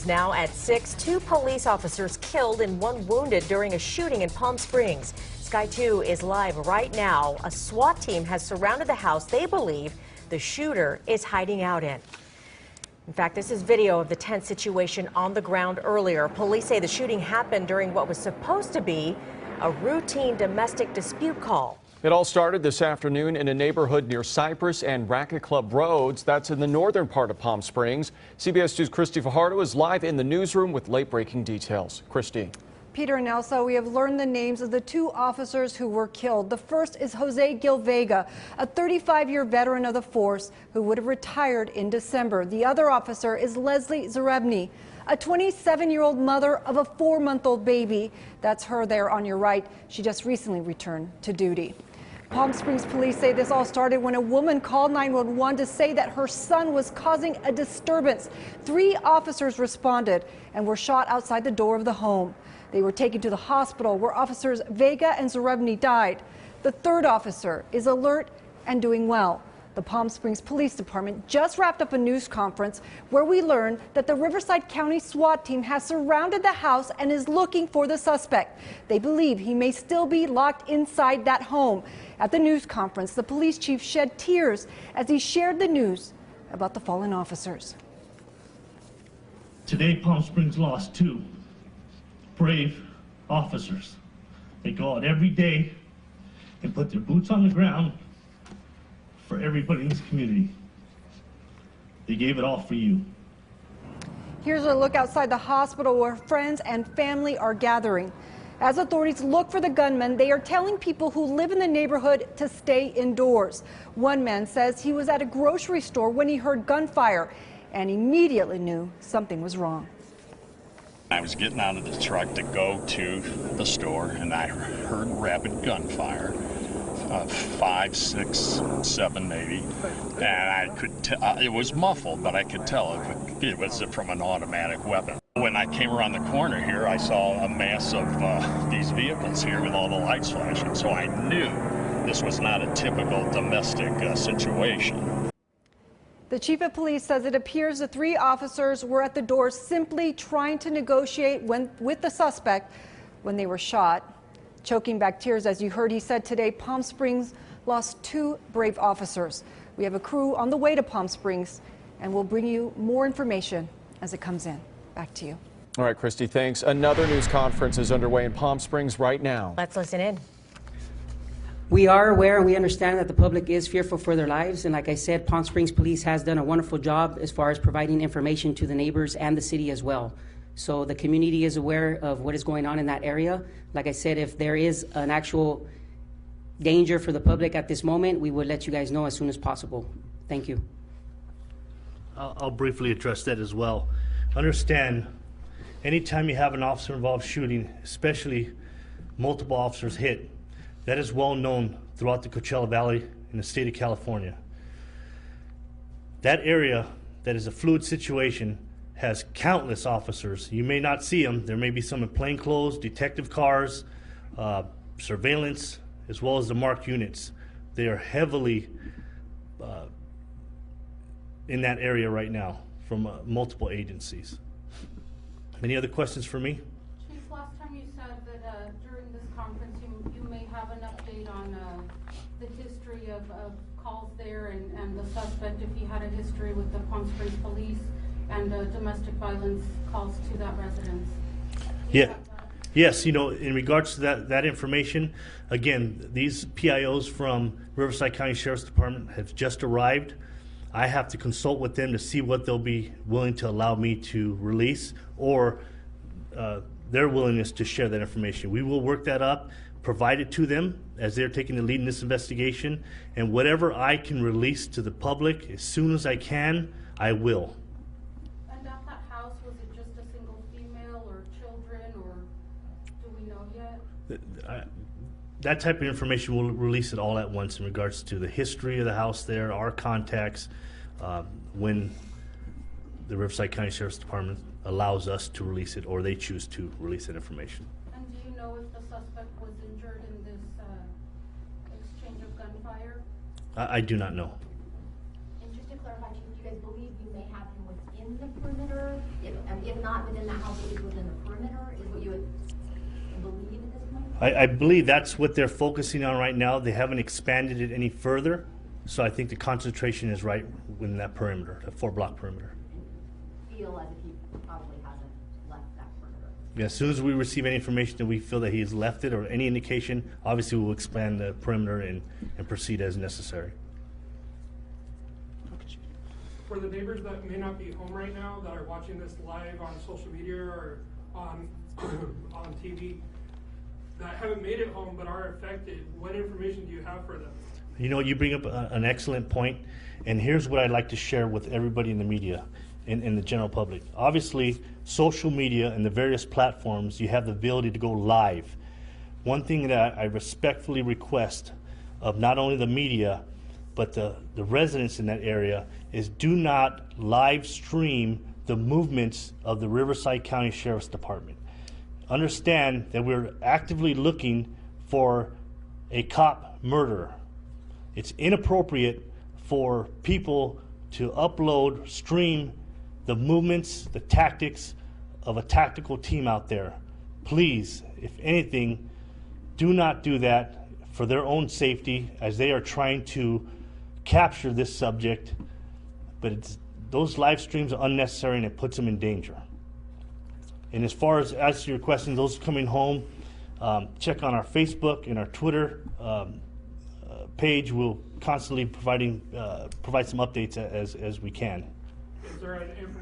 Now at 6, 2 police officers killed and 1 wounded during a shooting in Palm Springs. Sky 2 is live right now. A SWAT team has surrounded the house they believe the shooter is hiding out in. In fact, this is video of the tense situation on the ground earlier. Police say the shooting happened during what was supposed to be a routine domestic dispute call. It all started this afternoon in a neighborhood near Cypress and Racket Club Roads. That's in the northern part of Palm Springs. CBS 2's Christy Fajardo is live in the newsroom with late-breaking details. Christy. Peter and Elsa, we have learned the names of the 2 officers who were killed. The first is Jose Gil Vega, a 35-year veteran of the force who would have retired in December. The other officer is Leslie Zarebny, a 27-year-old mother of a 4-month-old baby. That's her there on your right. She just recently returned to duty. Palm Springs police say this all started when a woman called 911 to say that her son was causing a disturbance. 3 officers responded and were shot outside the door of the home. They were taken to the hospital where officers Vega and Zarebny died. The 3rd officer is alert and doing well. The Palm Springs Police Department just wrapped up a news conference where we learned that the Riverside County SWAT team has surrounded the house and is looking for the suspect. They believe he may still be locked inside that home. At the news conference, the police chief shed tears as he shared the news about the fallen officers. Today, Palm Springs lost 2 brave officers. They go out every day and put their boots on the ground for everybody in this community. They gave it all for you. Here's a look outside the hospital where friends and family are gathering. As authorities look for the gunman, they are telling people who live in the neighborhood to stay indoors. One man says he was at a grocery store when he heard gunfire and immediately knew something was wrong. I was getting out of the truck to go to the store and I heard rapid gunfire. 5, 6, 7 maybe, and I could it was muffled, but I could tell it was from an automatic weapon. When I came around the corner here, I saw a mass of these vehicles here with all the lights flashing, so I knew this was not a typical domestic situation. The chief of police says it appears the 3 officers were at the door simply trying to negotiate with the suspect when they were shot. Choking back tears, as you heard, he said today Palm Springs lost 2 brave officers. We have a crew on the way to Palm Springs, and we'll bring you more information as it comes in. Back to you. All right, Christy, thanks. Another news conference is underway in Palm Springs right now. Let's listen in. We are aware and we understand that the public is fearful for their lives. And like I said, Palm Springs Police has done a wonderful job as far as providing information to the neighbors and the city as well. So the community is aware of what is going on in that area. Like I said, if there is an actual danger for the public at this moment, we would let you guys know as soon as possible. Thank you. I'll briefly address that as well. Understand, anytime you have an officer involved shooting, especially multiple officers hit, that is well known throughout the Coachella Valley in the state of California. That area that is a fluid situation has countless officers. You may not see them. There may be some in plainclothes, detective cars, surveillance, as well as the marked units. They are heavily in that area right now from multiple agencies. Any other questions for me? Chief, last time you said that during this conference you may have an update on the history of calls there and the suspect, if he had a history with the Palm Springs Police and domestic violence calls to that residence. Yeah. Yes, you know, in regards to that information, again, these PIOs from Riverside County Sheriff's Department have just arrived. I have to consult with them to see what they'll be willing to allow me to release, or their willingness to share that information. We will work that up, provide it to them as they're taking the lead in this investigation, and whatever I can release to the public as soon as I can, I will. And at that house, was it just a single female or children, or do we know yet? That type of information, we'll release it all at once in regards to the history of the house there, our contacts, when the Riverside County Sheriff's Department allows us to release it or they choose to release that information. And do you know if the suspect was injured in this exchange of gunfire? I do not know. And just to clarify, Chief, do you guys believe you may have him within the perimeter? And If not within the house, it is within the perimeter, is what you would believe at this point? I believe that's what they're focusing on right now. They haven't expanded it any further, so I think the concentration is right within that perimeter, the 4-block perimeter. Feel as if he probably hasn't left that perimeter. Yeah, as soon as we receive any information that we feel that he's left it or any indication, obviously we'll expand the perimeter and proceed as necessary. For the neighbors that may not be home right now, that are watching this live on social media or on on TV, that haven't made it home but are affected, what information do you have for them? You know, you bring up an excellent point, and here's what I'd like to share with everybody in the media and the general public. Obviously, social media and the various platforms, you have the ability to go live. One thing that I respectfully request of not only the media, but the residents in that area is do not live stream the movements of the Riverside County Sheriff's Department. Understand that we're actively looking for a cop murderer. It's inappropriate for people to upload, stream the movements, the tactics of a tactical team out there. Please, if anything, do not do that for their own safety as they are trying to capture this subject, but those live streams are unnecessary and it puts them in danger. And as far as to your question, those coming home, check on our Facebook and our Twitter page. We'll constantly provide some updates as we can. Is there an information